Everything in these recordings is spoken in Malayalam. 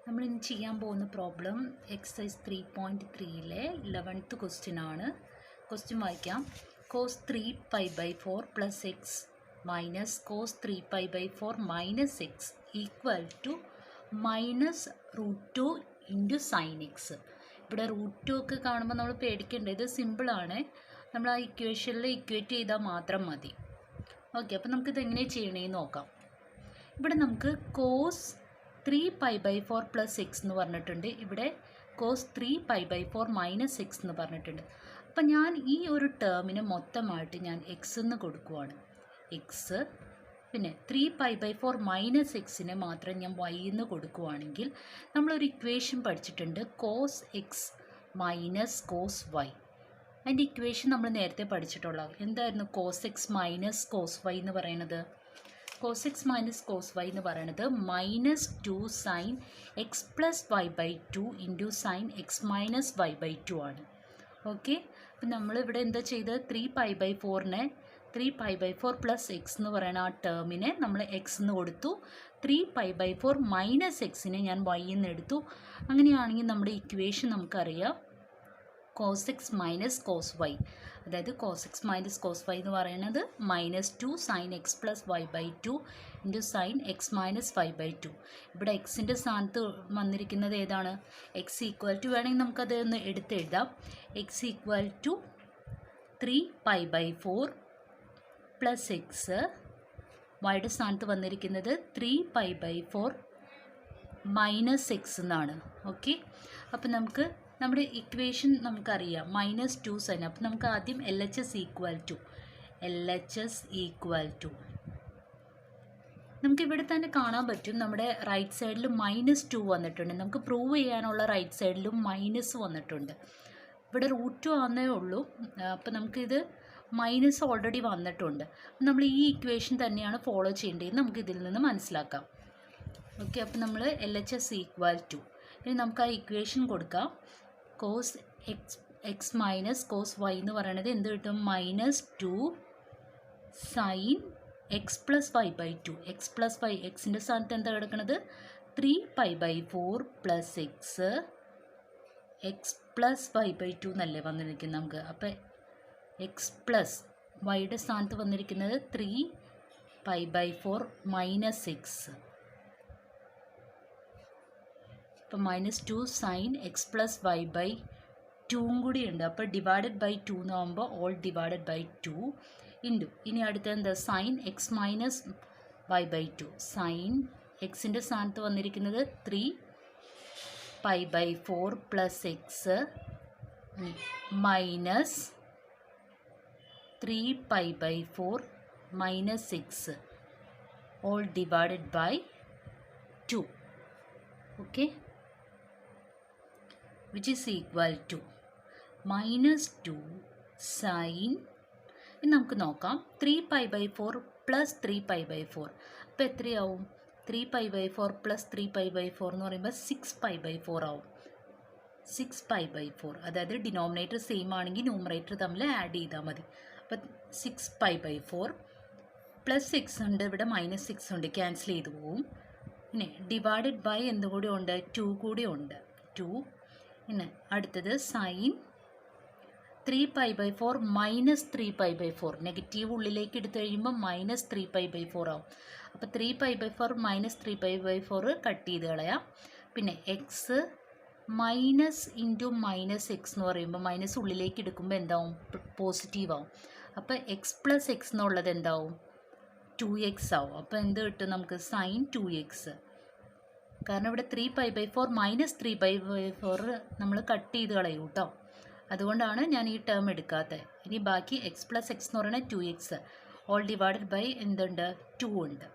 നമ്മൾ ഇനി ചെയ്യാൻ പോകുന്ന പ്രോബ്ലം എക്സസൈസ് 3.3ലെ 11th ക്വസ്റ്റ്യൻ ആണ്. ക്വസ്റ്റ്യൻ വായിക്കാം. Cos 3π/4 plus X minus cos 3π/4 minus X equal to -√2 into sine X. ഇവിടെ √2 ഒക്കെ കാണുമ്പോൾ നമ്മൾ പേടിക്കേണ്ടത് ഇത് സിമ്പിളാണ്. നമ്മൾ ആ ഇക്വേഷനിൽ ഇക്വേറ്റ് ചെയ്താൽ മാത്രം മതി. ഓക്കെ, അപ്പോൾ നമുക്കിത് എങ്ങനെ ചെയ്യണമെന്ന് നോക്കാം. ഇവിടെ നമുക്ക് കോസ് 3π/4 പ്ലസ് എക്സ് എന്ന് പറഞ്ഞിട്ടുണ്ട്. ഇവിടെ കോസ് 3π/4 മൈനസ് എക്സ് എന്ന് പറഞ്ഞിട്ടുണ്ട്. അപ്പം ഞാൻ ഈ ഒരു ടേമിന് മൊത്തമായിട്ട് ഞാൻ എക്സ് എന്ന് കൊടുക്കുവാണ്. എക്സ് പിന്നെ 3π/4 മൈനസ് എക്സിന് മാത്രം ഞാൻ വൈ എന്ന് കൊടുക്കുവാണെങ്കിൽ നമ്മളൊരു ഇക്വേഷൻ പഠിച്ചിട്ടുണ്ട്, cos X minus cos y. അതിൻ്റെ ഇക്വേഷൻ നമ്മൾ നേരത്തെ പഠിച്ചിട്ടുള്ള എന്തായിരുന്നു? Cos X minus cos Y എന്ന് പറയുന്നത് cos X minus cos Y എന്ന് പറയുന്നത് -2 sine X plus y/2 into sine X minus y/2 ആണ്. ഓക്കെ, അപ്പം നമ്മളിവിടെ എന്താ ചെയ്തത്? 3π/4നെ 3π/4 പ്ലസ് എക്സ് എന്ന് പറയുന്ന ആ ടേമിനെ നമ്മൾ എക്സ് എന്ന് കൊടുത്തു. 3π/4 മൈനസ് എക്സിനെ ഞാൻ വൈ എന്ന് എടുത്തു. അങ്ങനെയാണെങ്കിൽ നമ്മുടെ ഇക്വേഷൻ നമുക്കറിയാം, cos X minus cos Y. അതായത് cos X minus cos Y എന്ന് പറയുന്നത് -2 sine X plus y/2 into sine X minus y/2. ഇവിടെ എക്സിൻ്റെ സ്ഥാനത്ത് വന്നിരിക്കുന്നത് ഏതാണ്? എക്സ് ഈക്വൽ ടു, വേണമെങ്കിൽ നമുക്കത് ഒന്ന് എടുത്തെഴുതാം. X equal to 3π/4 plus X, വൈയുടെ സ്ഥാനത്ത് വന്നിരിക്കുന്നത് 3π/4 മൈനസ് എക്സ് എന്നാണ്. ഓക്കെ, അപ്പോൾ നമുക്ക് നമ്മുടെ ഇക്വേഷൻ നമുക്കറിയാം -2 സൈൻ. അപ്പോൾ നമുക്ക് ആദ്യം L H S equal to നമുക്കിവിടെ തന്നെ കാണാൻ പറ്റും. നമ്മുടെ റൈറ്റ് സൈഡിൽ -2 വന്നിട്ടുണ്ട്. നമുക്ക് പ്രൂവ് ചെയ്യാനുള്ള റൈറ്റ് സൈഡിലും മൈനസ് വന്നിട്ടുണ്ട്. ഇവിടെ √2 ആണെന്നേ ഉള്ളൂ. അപ്പോൾ നമുക്കിത് മൈനസ് ഓൾറെഡി വന്നിട്ടുണ്ട്. നമ്മൾ ഈ ഇക്വേഷൻ തന്നെയാണ് ഫോളോ ചെയ്യേണ്ടതെന്ന് നമുക്ക് ഇതിൽ നിന്ന് മനസ്സിലാക്കാം. ഓക്കെ, അപ്പോൾ നമ്മൾ L H S equal to, ഇനി നമുക്ക് ആ ഇക്വേഷൻ കൊടുക്കാം. Cos X minus cos Y എന്ന് പറയുന്നത് എന്ത് കിട്ടും? -2 sine X plus y/2. X plus y, എക്സിൻ്റെ സ്ഥാനത്ത് എന്താ കിടക്കുന്നത്? 3π/4 plus X, X plus y/2 എന്നല്ലേ വന്നിരിക്കുന്നത് നമുക്ക്. അപ്പോൾ എക്സ് പ്ലസ് വൈയുടെ സ്ഥാനത്ത് വന്നിരിക്കുന്നത് 3π/4 മൈനസ് എക്സ്. അപ്പോൾ -2 സൈൻ എക്സ് പ്ലസ് y/2 കൂടി ഉണ്ട്. അപ്പോൾ ഡിവൈഡഡ് ബൈ 2 എന്നാകുമ്പോൾ ഓൾ ഡിവൈഡഡ് ബൈ 2 ഇൻറ്റു, ഇനി അടുത്ത എന്താ? Sign X minus y/2. Sign എക്സിൻ്റെ സ്ഥാനത്ത് വന്നിരിക്കുന്നത് 3π/4 plus X minus 3π/4 minus X all divided by 2. Okay, which is equal to -2 sine, ഇനി നമുക്ക് നോക്കാം 3π/4 പ്ലസ് 3π/4. അപ്പോൾ എത്രയാവും? 3π/4 പ്ലസ് 3π/4 എന്ന് പറയുമ്പോൾ 6π/4 ആവും. 6π/4, അതായത് ഡിനോമിനേറ്റർ സെയിം ആണെങ്കിൽ ന്യൂമറേറ്റർ തമ്മിൽ ആഡ് ചെയ്താൽ മതി. അപ്പോൾ 6π/4 പ്ലസ് 6 ഉണ്ട്, ഇവിടെ -6 ഉണ്ട്, ക്യാൻസൽ ചെയ്ത് പോവും. പിന്നെ ഡിവൈഡഡ് ബൈ എന്തുകൂടി ഉണ്ട്? 2 കൂടി ഉണ്ട്, 2. പിന്നെ അടുത്തത് സൈൻ 3π/4 മൈനസ് 3π/4. നെഗറ്റീവ് ഉള്ളിലേക്ക് എടുത്തു കഴിയുമ്പോൾ -3π/4 ആവും. അപ്പോൾ 3π/4 മൈനസ് 3π/4 കട്ട് ചെയ്ത് കളയാം. പിന്നെ X minus into minus X എന്ന് പറയുമ്പോൾ മൈനസ് ഉള്ളിലേക്ക് എടുക്കുമ്പോൾ എന്താവും? പോസിറ്റീവ് ആവും. അപ്പോൾ എക്സ് പ്ലസ് എക്സ് എന്നുള്ളത് എന്താവും? 2x ആവും. അപ്പോൾ എന്ത് കിട്ടും നമുക്ക്? Sign 2x. കാരണം ഇവിടെ 3π/4 മൈനസ് 3π/4 നമ്മൾ കട്ട് ചെയ്ത് കളയും കേട്ടോ. അതുകൊണ്ടാണ് ഞാൻ ഈ ടേം എടുക്കാത്തത്. ഇനി ബാക്കി എക്സ് പ്ലസ് എക്സ് എന്ന് പറയുന്നത് 2x ഓൾ ഡിവൈഡഡ് ബൈ എന്തുണ്ട്? 2 ഉണ്ട്,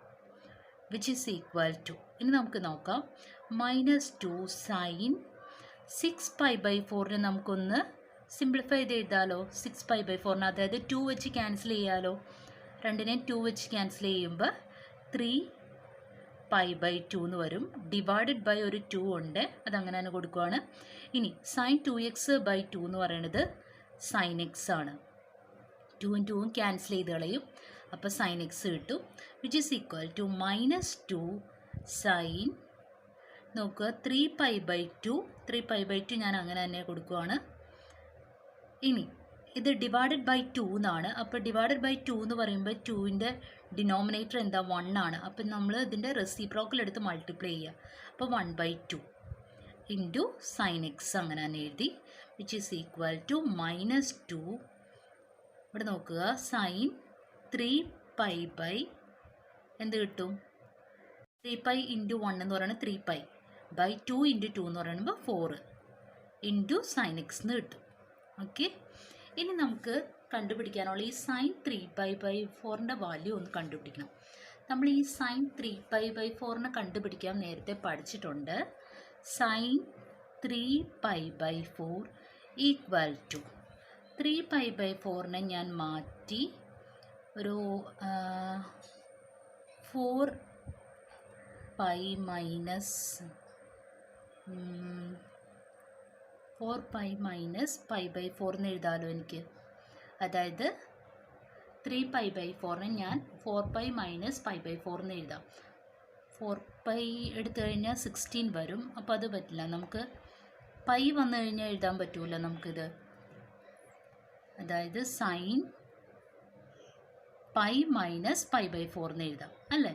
വിച്ച് ഈസ് ഈക്വൽ ടു, ഇനി നമുക്ക് നോക്കാം, -2 സൈൻ 6π/4നെ നമുക്കൊന്ന് സിംപ്ലിഫൈ ചെയ്ത് എഴുതാമല്ലോ. 6π/4, അതായത് 2 വെച്ച് ക്യാൻസൽ ചെയ്യാമല്ലോ. രണ്ടിനെയും 2 വെച്ച് ക്യാൻസൽ ചെയ്യുമ്പോൾ 3π/2 എന്ന് വരും. ഡിവൈഡഡ് ബൈ ഒരു 2 ഉണ്ട്, അതങ്ങനെ തന്നെ കൊടുക്കുവാണ്. ഇനി സൈൻ 2x/2 എന്ന് പറയുന്നത് സൈൻ എക്സ് ആണ്. 2ഉം 2ഉം ക്യാൻസൽ ചെയ്ത് കളയും. അപ്പോൾ സൈൻ എക്സ് കിട്ടും, which is equal to -2 sine നോക്കുക 3π/2 ഞാൻ അങ്ങനെ തന്നെ കൊടുക്കുവാണ്. ഇനി ഇത് ഡിവൈഡഡ് ബൈ 2 എന്നാണ്. അപ്പോൾ ഡിവൈഡഡ് ബൈ 2 എന്ന് പറയുമ്പോൾ 2ൻ്റെ ഡിനോമിനേറ്റർ എന്താ 1 ആണ്. അപ്പം നമ്മൾ ഇതിൻ്റെ റെസിപ്രോക്കൽ എടുത്ത് മൾട്ടിപ്ലൈ ചെയ്യുക. അപ്പോൾ 1/2 ഇൻറ്റു സൈൻ എക്സ് അങ്ങനെ തന്നെ എഴുതി, വിച്ച് ഈസ് ഈക്വൽ ടു -2. ഇവിടെ നോക്കുക സൈൻ 3π എന്ത് കിട്ടും? 3π ഇൻറ്റു 1 എന്ന് പറയുന്നത് 3π/2 ഇൻറ്റു 2 എന്ന് പറയുമ്പോൾ 4 ഇൻറ്റു സൈൻ എക്സ് എന്ന് കിട്ടും. ഓക്കെ, ഇനി നമുക്ക് കണ്ടുപിടിക്കാനുള്ള ഈ സൈൻ 3π/4ൻ്റെ വാല്യൂ ഒന്ന് കണ്ടുപിടിക്കണം. നമ്മൾ ഈ സൈൻ 3π/4നെ കണ്ടുപിടിക്കാൻ നേരത്തെ പഠിച്ചിട്ടുണ്ട്. സൈൻ 3π/4 ഈക്വൽ ടു 3π/4നെ ഞാൻ മാറ്റി ഒരു 4π π/4 എന്ന് എഴുതാമല്ലോ എനിക്ക്. അതായത് 3π/4നെ ഞാൻ 4π - π/4 എന്ന് എഴുതാം. 4π എടുത്തു കഴിഞ്ഞാൽ 16 വരും. അപ്പോൾ അത് പറ്റില്ല, നമുക്ക് പൈ വന്നു കഴിഞ്ഞാൽ എഴുതാൻ പറ്റൂല നമുക്കിത്. അതായത് സൈൻ π - π/4 എന്ന് എഴുതാം അല്ലേ.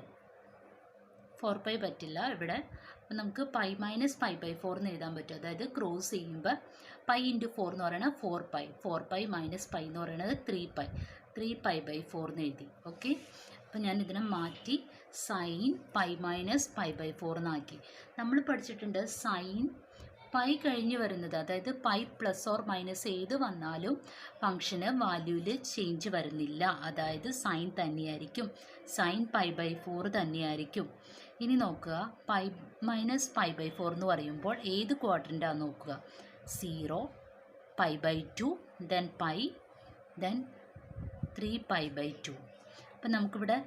4π പറ്റില്ല ഇവിടെ. അപ്പോൾ നമുക്ക് π - π/4 എന്ന് എഴുതാൻ പറ്റും. അതായത് ക്രോസ് ചെയ്യുമ്പോൾ π ഇൻറ്റു 4 എന്ന് പറയുന്നത് 4π, 4π - π എന്ന് പറയുന്നത് 3π, 3π/4 എന്ന് എഴുതി. ഓക്കെ, അപ്പോൾ ഞാൻ ഇതിനെ മാറ്റി സൈൻ π - π/4 എന്നാക്കി. നമ്മൾ പഠിച്ചിട്ടുണ്ട് സൈൻ π കഴിഞ്ഞ് വരുന്നത്, അതായത് π പ്ലസ് ഓർ മൈനസ് ഏത് വന്നാലും ഫംഗ്ഷന് വാല്യൂവിൽ ചേഞ്ച് വരുന്നില്ല. അതായത് സൈൻ തന്നെയായിരിക്കും, സൈൻ π/4 തന്നെയായിരിക്കും. ഇനി നോക്കുക π - π/4 എന്ന് പറയുമ്പോൾ ഏത് ക്വാഡ്രൻ്റാണ് നോക്കുക. 0, π/2, ദെൻ π, ദെൻ 3π/2. അപ്പം നമുക്കിവിടെ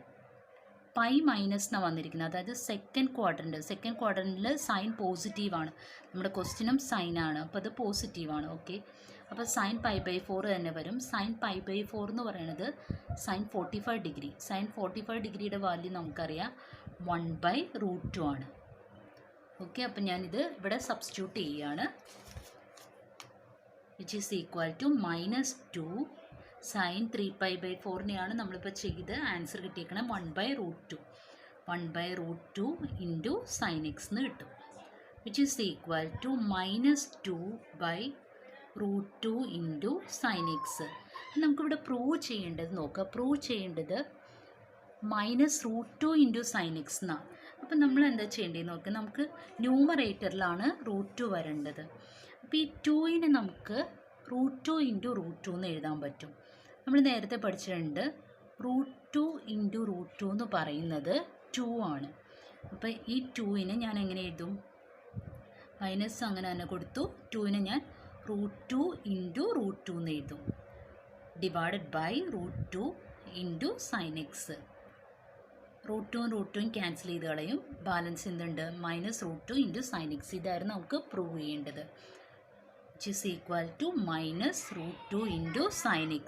π മൈനസിനാണ് വന്നിരിക്കുന്നത്. അതായത് സെക്കൻഡ് ക്വാഡ്രൻറ്റിൽ സൈൻ പോസിറ്റീവാണ്. നമ്മുടെ ക്വസ്റ്റ്യനും സൈനാണ്, അപ്പോൾ അത് പോസിറ്റീവാണ്. ഓക്കെ, അപ്പോൾ സൈൻ π/4 തന്നെ വരും. സൈൻ π/4 എന്ന് പറയുന്നത് സൈൻ 45 ഡിഗ്രി. സൈൻ 45 ഡിഗ്രിയുടെ വാല്യൂ നമുക്കറിയാം 1/√2 ആണ്. ഓക്കെ, അപ്പം ഞാനിത് ഇവിടെ സബ്സ്റ്റിറ്റ്യൂട്ട് ചെയ്യുകയാണ്. Which is equal to -2 sine 3π/4നെയാണ് നമ്മളിപ്പോൾ ചെയ്ത് ആൻസർ കിട്ടിയേക്കണം 1/√2 ഇൻറ്റു സൈൻ എക്സ് എന്ന് കിട്ടും. Which is equal to -2/√2 into sine X. നമുക്കിവിടെ പ്രൂവ് ചെയ്യേണ്ടത് നോക്കുക. പ്രൂവ് ചെയ്യേണ്ടത് -√2 ഇൻറ്റു സൈൻ എക്സ് എന്നാണ്. അപ്പം നമ്മൾ എന്താ ചെയ്യേണ്ടത് നോക്കുക. നമുക്ക് ന്യൂമറേറ്ററിലാണ് √2 വരേണ്ടത്. അപ്പോൾ ഈ 2നെ നമുക്ക് √2 ഇൻറ്റു √2 എന്ന് എഴുതാൻ പറ്റും. നമ്മൾ നേരത്തെ പഠിച്ചിട്ടുണ്ട് √2 ഇൻറ്റു √2 എന്ന് പറയുന്നത് 2 ആണ്. അപ്പോൾ ഈ 2നെ ഞാൻ എങ്ങനെ എഴുതും? മൈനസ് അങ്ങനെ തന്നെ കൊടുത്തു. 2നെ ഞാൻ √2 ഇൻറ്റു √2 എന്ന് എഴുതും. Divided by √2 into sine x. √2 cancel ചെയ്ത് കളയും. ബാലൻസ് എന്തുണ്ട്? -√2 ഇൻറ്റു സൈൻ എക്സ്. ഇതായിരുന്നു നമുക്ക് പ്രൂവ് ചെയ്യേണ്ടത്. which is equal to -√2 into sin x,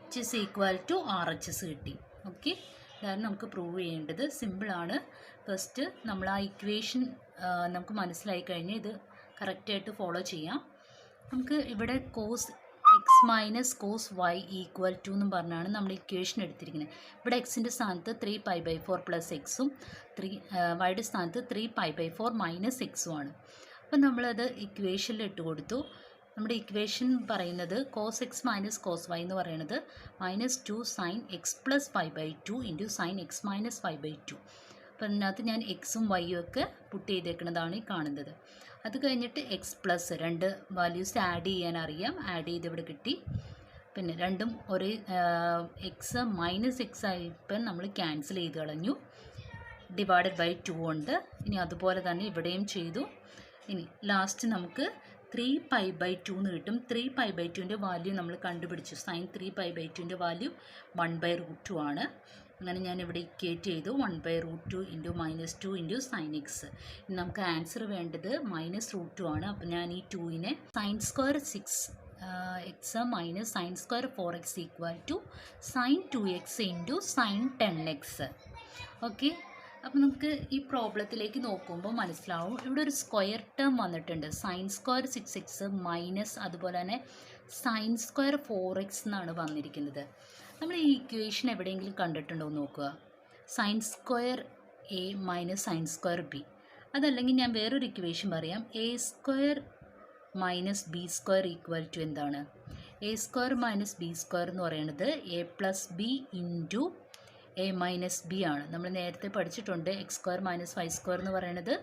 which is equal to RHS കിട്ടി. ഓക്കെ, ഇതാണ് നമുക്ക് പ്രൂവ് ചെയ്യേണ്ടത്. സിമ്പിളാണ്. ഫസ്റ്റ് നമ്മൾ ആ ഇക്വേഷൻ നമുക്ക് മനസ്സിലായി കഴിഞ്ഞാൽ ഇത് കറക്റ്റായിട്ട് ഫോളോ ചെയ്യാം. നമുക്ക് ഇവിടെ cos X minus cos y equal to എന്നും പറഞ്ഞാണ് നമ്മൾ ഇക്വേഷൻ എടുത്തിരിക്കുന്നത്. ഇവിടെ എക്സിൻ്റെ സ്ഥാനത്ത് 3π/4 പ്ലസ് എക്സും വൈയുടെ സ്ഥാനത്ത് 3π/4 മൈനസ് എക്സും ആണ്. അപ്പം നമ്മളത് ഇക്വേഷനിൽ ഇട്ട് കൊടുത്തു. നമ്മുടെ ഇക്വേഷൻ പറയുന്നത് cos X minus cos Y എന്ന് പറയുന്നത് -2 sine X plus 5/2 into sine X minus 5/2. അപ്പം അതിനകത്ത് ഞാൻ എക്സും വൈയും ഒക്കെ പുട്ട് ചെയ്തേക്കുന്നതാണ് ഈ കാണുന്നത്. അത് കഴിഞ്ഞിട്ട് എക്സ് പ്ലസ് 2 വാല്യൂസ് ആഡ് ചെയ്യാൻ അറിയാം. ആഡ് ചെയ്ത് ഇവിടെ കിട്ടി. പിന്നെ രണ്ടും ഒരേ എക്സ് മൈനസ് എക്സ് ആയപ്പോൾ നമ്മൾ ക്യാൻസൽ ചെയ്ത് കളഞ്ഞു. ഡിവൈഡഡ് ബൈ 2 ഉണ്ട്. ഇനി അതുപോലെ തന്നെ ഇവിടെയും ചെയ്തു. ഇനി ലാസ്റ്റ് നമുക്ക് 3π/2 എന്ന് കിട്ടും. 3π/2ൻ്റെ വാല്യൂ നമ്മൾ കണ്ടുപിടിച്ചു. സൈൻ 3π/2ൻ്റെ വാല്യൂ 1/√2 ആണ്. അങ്ങനെ ഞാൻ ഇവിടെ ഇക്വേറ്റ് ചെയ്തു. 1/√2 ഇൻറ്റു -2 ഇൻറ്റു സൈൻ എക്സ്. നമുക്ക് ആൻസർ വേണ്ടത് -√2 ആണ്. അപ്പോൾ ഞാൻ ഈ 2നെ sine square 6 X minus sine square 4x equal to sine 2x into sine 10x. Okay, അപ്പോൾ നമുക്ക് ഈ പ്രോബ്ലത്തിലേക്ക് നോക്കുമ്പോൾ മനസ്സിലാവും ഇവിടെ ഒരു സ്ക്വയർ ടേം വന്നിട്ടുണ്ട്. സൈൻ സ്ക്വയർ 6x മൈനസ് അതുപോലെ തന്നെ സൈൻ സ്ക്വയർ 4x എന്നാണ് വന്നിരിക്കുന്നത്. നമ്മൾ ഈ ഇക്വേഷൻ എവിടെയെങ്കിലും കണ്ടിട്ടുണ്ടോ എന്ന് നോക്കുക. Sine square A minus sine square B. അതല്ലെങ്കിൽ ഞാൻ വേറൊരു ഇക്വേഷൻ പറയാം. A square minus B square equal to എന്താണ്? A square minus B square എന്ന് പറയുന്നത് A plus B into A minus B ആണ്. നമ്മൾ നേരത്തെ പഠിച്ചിട്ടുണ്ട്. X square minus Y square എന്ന് പറയുന്നത്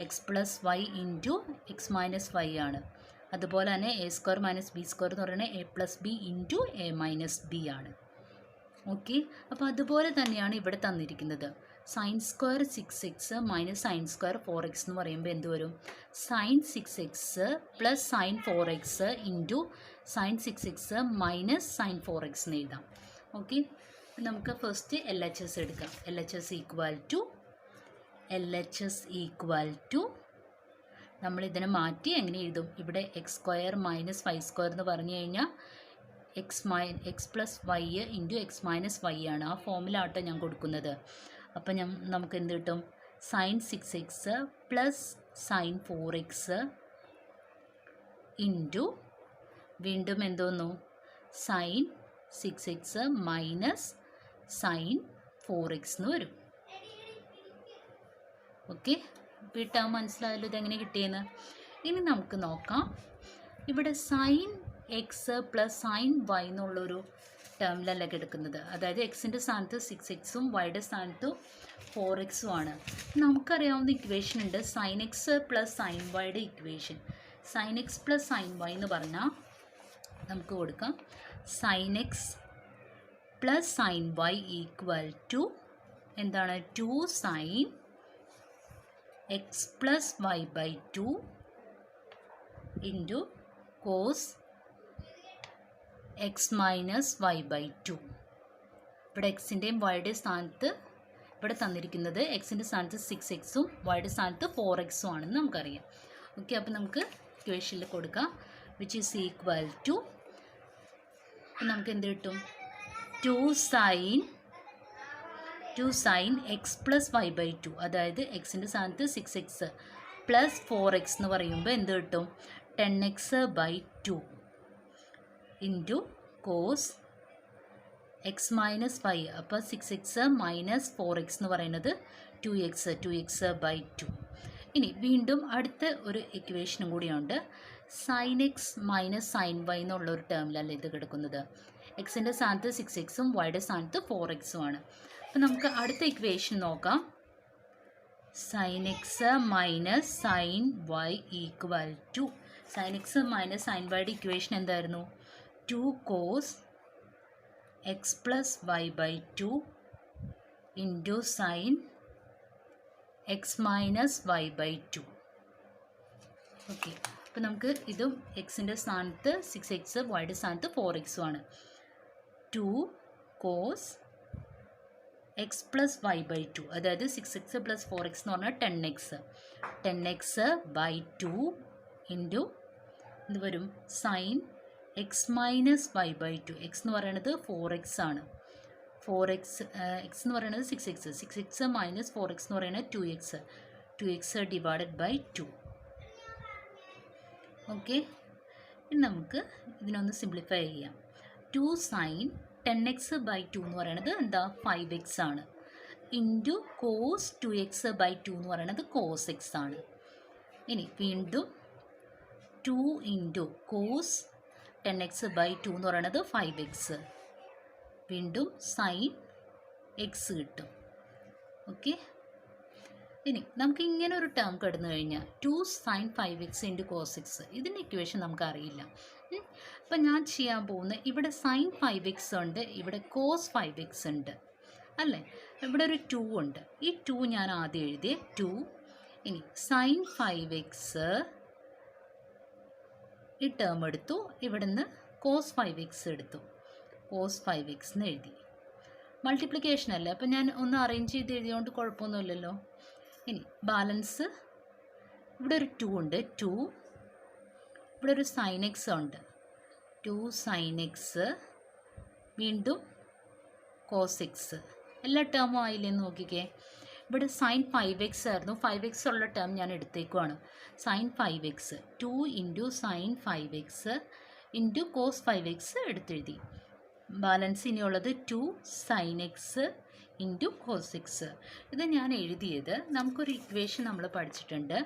X plus Y into X minus Y ആണ്. അതുപോലെ തന്നെ A square minus B square എന്ന് പറയുന്നത് A plus B into A minus B ആണ്. ഓക്കെ, അപ്പോൾ അതുപോലെ തന്നെയാണ് ഇവിടെ തന്നിരിക്കുന്നത്. Sine square 6x minus sine square 4x എന്ന് പറയുമ്പോൾ എന്ത് വരും? Sine 6x plus sine 4x into sine 6x minus sine 4x എന്ന് എഴുതാം. ഓക്കെ, നമുക്ക് ഫസ്റ്റ് എൽ എച്ച് എസ് എടുക്കാം. L H S equal to നമ്മളിതിനെ മാറ്റി എങ്ങനെ എഴുതും? ഇവിടെ x square minus Y square എന്ന് പറഞ്ഞു കഴിഞ്ഞാൽ x plus Y into X minus Y ആണ്. ആ ഫോമിലാട്ടോ ഞാൻ കൊടുക്കുന്നത്. അപ്പം നമുക്ക് എന്ത് കിട്ടും? Sign 6x plus sine 4x into വീണ്ടും എന്തോന്നു? Sign 6x minus sine 4x എന്ന് വരും. ഓക്കെ, വീട്ടാൻ മനസ്സിലായല്ലോ ഇതെങ്ങനെ കിട്ടിയെന്ന്. ഇനി നമുക്ക് നോക്കാം. ഇവിടെ sine X plus sine y എന്നുള്ളൊരു ടേമിലല്ല കിടക്കുന്നത്. അതായത് എക്സിൻ്റെ സ്ഥാനത്ത് 6x വൈയുടെ സ്ഥാനത്ത് 4x ആണ്. നമുക്കറിയാവുന്ന ഇക്വേഷൻ ഉണ്ട്, സൈൻ എക്സ് പ്ലസ് സൈൻ വൈയുടെ equation. Sine X plus sine Y എന്ന് പറഞ്ഞാൽ നമുക്ക് കൊടുക്കാം sine X plus sine Y equal to എന്താണ്? 2 sine X plus Y by 2 into cos X minus Y by 2. ഇവിടെ എക്സിൻ്റെയും വൈയുടെയും സ്ഥാനത്ത് ഇവിടെ തന്നിരിക്കുന്നത് എക്സിൻ്റെ സ്ഥാനത്ത് 6x വൈയുടെ സ്ഥാനത്ത് 4x ആണെന്ന് നമുക്കറിയാം. ഓക്കെ, അപ്പോൾ നമുക്ക് ഇക്വേഷനിൽ കൊടുക്കാം. വിച്ച് ഈസ് ഈക്വൽ ടു നമുക്ക് എന്ത് കിട്ടും? 2 sine X plus Y by 2. അതായത് എക്സിൻ്റെ സ്ഥാനത്ത് 6x പ്ലസ് 4x എന്ന് പറയുമ്പോൾ എന്ത് കിട്ടും? 10x by 2 into cos X minus y. അപ്പോൾ 6x മൈനസ് 4x എന്ന് പറയുന്നത് 2x ബൈ 2. ഇനി വീണ്ടും അടുത്ത ഒരു ഇക്വേഷനും കൂടിയുണ്ട്. Sine X minus sign y എന്നുള്ള ഒരു ടേമിലല്ല ഇത് കിടക്കുന്നത്. എക്സിൻ്റെ സ്ഥാനത്ത് 6x വൈയുടെ സ്ഥാനത്ത് 4x ആണ്. അപ്പോൾ നമുക്ക് അടുത്ത ഇക്വേഷൻ നോക്കാം. Sine X minus sign Y equal to sine X minus sine വൈയുടെ ഇക്വേഷൻ എന്തായിരുന്നു? 2 cos X plus Y by 2 into sine X minus Y by 2. Okay, അപ്പോൾ നമുക്ക് ഇതും എക്സിൻ്റെ സ്ഥാനത്ത് 6x വൈയുടെ സ്ഥാനത്ത് 4x ആണ്. 2 cos X plus Y by 2 അതായത് 6x പ്ലസ് 4x എന്ന് പറഞ്ഞാൽ 10x ബൈ 2 ഇൻറ്റു എന്ത് വരും? Sine X minus Y by 2. X എന്ന് പറയുന്നത് 4x ആണ്. എക്സ് എന്ന് പറയുന്നത് 6x മൈനസ് 4x എന്ന് പറയുന്നത് 2x ഡിവൈഡഡ് ബൈ 2. ഓക്കെ, ഇനി നമുക്ക് ഇതിനൊന്ന് സിംപ്ലിഫൈ ചെയ്യാം. 2 സൈൻ 10x ബൈ 2 എന്ന് പറയുന്നത് എന്താ? 5x ആണ്. ഇൻറ്റു കോസ് 2x ബൈ 2 എന്ന് പറയുന്നത് കോസ് x ആണ്. ഇനി വീണ്ടും 2 ഇൻറ്റു കോസ് 10x ബൈ 2 എന്ന് പറയുന്നത് 5x. വീണ്ടും സൈൻ എക്സ് കിട്ടും. ഓക്കെ, ഇനി നമുക്ക് ഇങ്ങനെ ഒരു ടേം കിടന്നു കഴിഞ്ഞാൽ 2 sine 5x into cos x. ഇതിൻ്റെ ഇക്വേഷൻ നമുക്കറിയില്ല. അപ്പം ഞാൻ ചെയ്യാൻ പോകുന്നത് ഇവിടെ സൈൻ 5x ഉണ്ട്, ഇവിടെ കോസ് 5x ഉണ്ട് അല്ലേ? ഇവിടെ ഒരു 2 ഉണ്ട്. ഈ 2 ഞാൻ ആദ്യം എഴുതിയ 2. ഇനി സൈൻ 5x ഈ ടേം എടുത്തു, ഇവിടുന്ന് കോസ് 5x എടുത്തു, കോസ് 5x എന്ന് എഴുതി. മൾട്ടിപ്ലിക്കേഷൻ അല്ലേ, അപ്പം ഞാൻ ഒന്ന് അറേഞ്ച് ചെയ്ത് എഴുതിയോണ്ട് കുഴപ്പമൊന്നുമില്ലല്ലോ. ഇനി ബാലൻസ് ഇവിടെ ഒരു 2 ഉണ്ട്, 2. ഇവിടെ ഒരു സൈൻ എക്സ് ഉണ്ട്, 2 സൈൻ എക്സ്. വീണ്ടും കോസ് എക്സ്. എല്ലാ ടേമും ആയില്ലെന്ന് നോക്കിക്കേ. ഇവിടെ സൈൻ 5x ആയിരുന്നു. 5x ഉള്ള ടേം ഞാൻ എടുത്തേക്കുവാണ്. Sine 5x 2 into sine 5x into cos 5x എടുത്തെഴുതി. ബാലൻസ് ഇനിയുള്ളത് 2 sine X into cos X. ഇത് ഞാൻ എഴുതിയത് നമുക്കൊരു ഇക്വേഷൻ നമ്മൾ പഠിച്ചിട്ടുണ്ട്.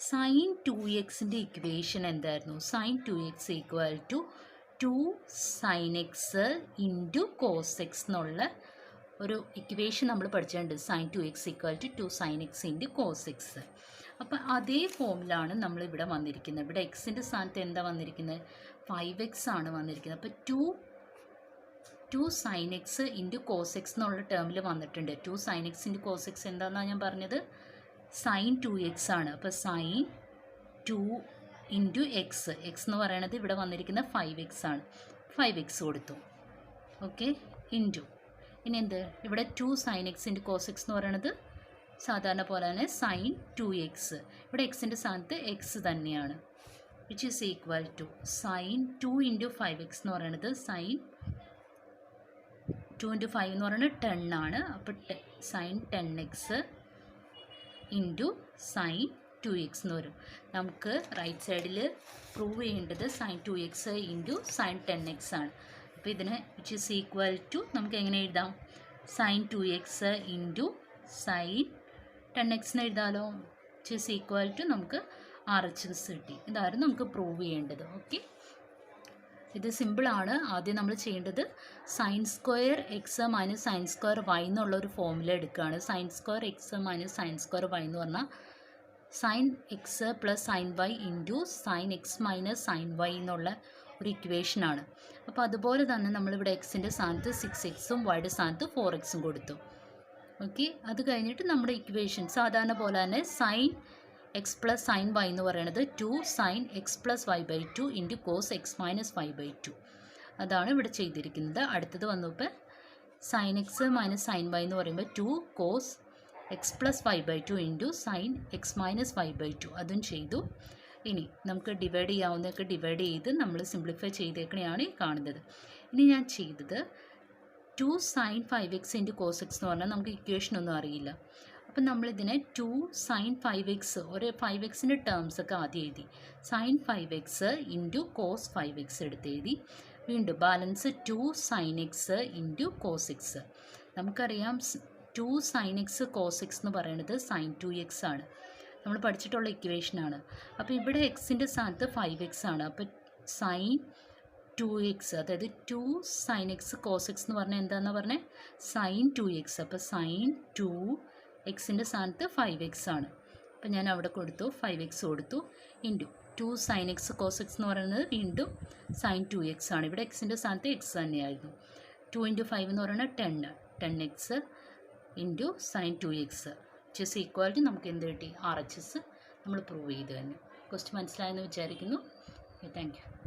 സൈൻ 2xൻ്റെ ഇക്വേഷൻ എന്തായിരുന്നു? Sine 2x equal to 2 sine X into cos X എന്നുള്ള ഒരു ഇക്വേഷൻ നമ്മൾ പഠിച്ചിട്ടുണ്ട്. Sine 2x equal to 2 sine X into cos X. അപ്പോൾ അതേ ഫോമിലാണ് നമ്മളിവിടെ വന്നിരിക്കുന്നത്. ഇവിടെ എക്സിൻ്റെ സ്ഥാനത്ത് എന്താ വന്നിരിക്കുന്നത്? 5x ആണ് വന്നിരിക്കുന്നത്. അപ്പോൾ 2 sine X into cos X എന്നുള്ള ടേമിൽ വന്നിട്ടുണ്ട്. 2 sine X into cos x എന്താണെന്നാണ് ഞാൻ പറഞ്ഞത്? സൈൻ 2x ആണ്. അപ്പോൾ സൈൻ 2 ഇൻറ്റു എക്സ് എന്ന് പറയണത് ഇവിടെ വന്നിരിക്കുന്ന 5x ആണ്. 5x കൊടുത്തു. ഓക്കെ, ഇൻറ്റു ഇനി എന്ത്? ഇവിടെ 2 sine X into cos x എന്ന് പറയണത് സാധാരണ പോലെ തന്നെ സൈൻ 2x. ഇവിടെ എക്സിൻ്റെ സ്ഥാനത്ത് എക്സ് തന്നെയാണ്. Which is equal to sine 2 into 5x എന്ന് പറയണത് സൈൻ 2 ഇൻറ്റു 5 എന്ന് പറയുന്നത് 10 ആണ്. അപ്പോൾ sign 10x into sine 2x എന്ന് വരും. നമുക്ക് റൈറ്റ് സൈഡിൽ പ്രൂവ് ചെയ്യേണ്ടത് sign 2x into sine 10x ആണ്. അപ്പോൾ ഇതിന് വിച്ച് ഈസ് ഈക്വൽ ടു നമുക്ക് എങ്ങനെ എഴുതാം? Sine 2x into sine 10x എഴുതാമല്ലോ. വിച്ച് ഈസ് ഈക്വൽ ടു നമുക്ക് RHS കിട്ടി. ഇതായിരുന്നു നമുക്ക് പ്രൂവ് ചെയ്യേണ്ടത്. ഓക്കെ, ഇത് സിമ്പിളാണ്. ആദ്യം നമ്മൾ ചെയ്യേണ്ടത് sine square x minus sine square y എന്നുള്ളൊരു ഫോമുല എടുക്കുകയാണ്. Sine square x minus sine square y എന്ന് പറഞ്ഞാൽ sine X plus sine y into sine X minus sign y എന്നുള്ള ഒരു ഇക്വേഷനാണ്. അപ്പോൾ അതുപോലെ തന്നെ നമ്മളിവിടെ എക്സിൻ്റെ സ്ഥാനത്ത് 6x വൈയുടെ സ്ഥാനത്ത് 4x കൊടുത്തു. ഓക്കെ, അത് കഴിഞ്ഞിട്ട് നമ്മുടെ ഇക്വേഷൻ സാധാരണ പോലെ തന്നെ sine X plus sine Y എന്ന് പറയുന്നത് 2 sine X plus Y by 2 into cos X minus Y by 2 അതാണ് ഇവിടെ ചെയ്തിരിക്കുന്നത്. അടുത്തത് വന്നപ്പോൾ സൈൻ എക്സ് മൈനസ് സൈൻ വൈ എന്ന് പറയുമ്പോൾ 2 cos X plus Y by 2 into sine X minus Y by 2 അതും ചെയ്തു. ഇനി നമുക്ക് ഡിവൈഡ് ചെയ്യാവുന്നതൊക്കെ ഡിവൈഡ് ചെയ്ത് നമ്മൾ സിംപ്ലിഫൈ ചെയ്തേക്കണെയാണ് ഈ കാണുന്നത്. ഇനി ഞാൻ ചെയ്തത് 2 sine 5x into cos x എന്ന് പറഞ്ഞാൽ നമുക്ക് ഇക്വേഷനൊന്നും അറിയില്ല. അപ്പം നമ്മളിതിനെ 2 സൈൻ 5x ഒരു 5xൻ്റെ ടേംസൊക്കെ ആദ്യം എഴുതി. Sine 5x into cos 5x എടുത്തെഴുതി. വീണ്ടും balance 2 sine X into cos x. നമുക്കറിയാം 2 സൈൻ എക്സ് കോസ് എക്സ് എന്ന് പറയുന്നത് സൈൻ 2x ആണ്. നമ്മൾ പഠിച്ചിട്ടുള്ള ഇക്വേഷനാണ്. അപ്പോൾ ഇവിടെ എക്സിൻ്റെ സ്ഥാനത്ത് 5x ആണ്. അപ്പോൾ സൈൻ 2x അതായത് 2 സൈൻ എക്സ് കോസ് എക്സ് എന്ന് പറഞ്ഞാൽ എന്താണെന്ന് പറഞ്ഞാൽ സൈൻ 2x. അപ്പോൾ സൈൻ 2 എക്സിൻ്റെ സ്ഥാനത്ത് 5x ആണ്. അപ്പോൾ ഞാൻ അവിടെ കൊടുത്തു 5x കൊടുത്തു. Into 2 sine x cos x എന്ന് പറയുന്നത് വീണ്ടും സൈൻ 2x ആണ്. ഇവിടെ എക്സിൻ്റെ സ്ഥാനത്ത് എക്സ് തന്നെയായിരുന്നു. 2 ഇൻറ്റു 5 എന്ന് പറയുന്നത് 10x into sine 2x which is equal to നമുക്ക് എന്ത് കിട്ടി? RHS നമ്മൾ പ്രൂവ് ചെയ്ത് തന്നെ. ക്വസ്റ്റ്യൻ മനസ്സിലായെന്ന് വിചാരിക്കുന്നു. Thank you.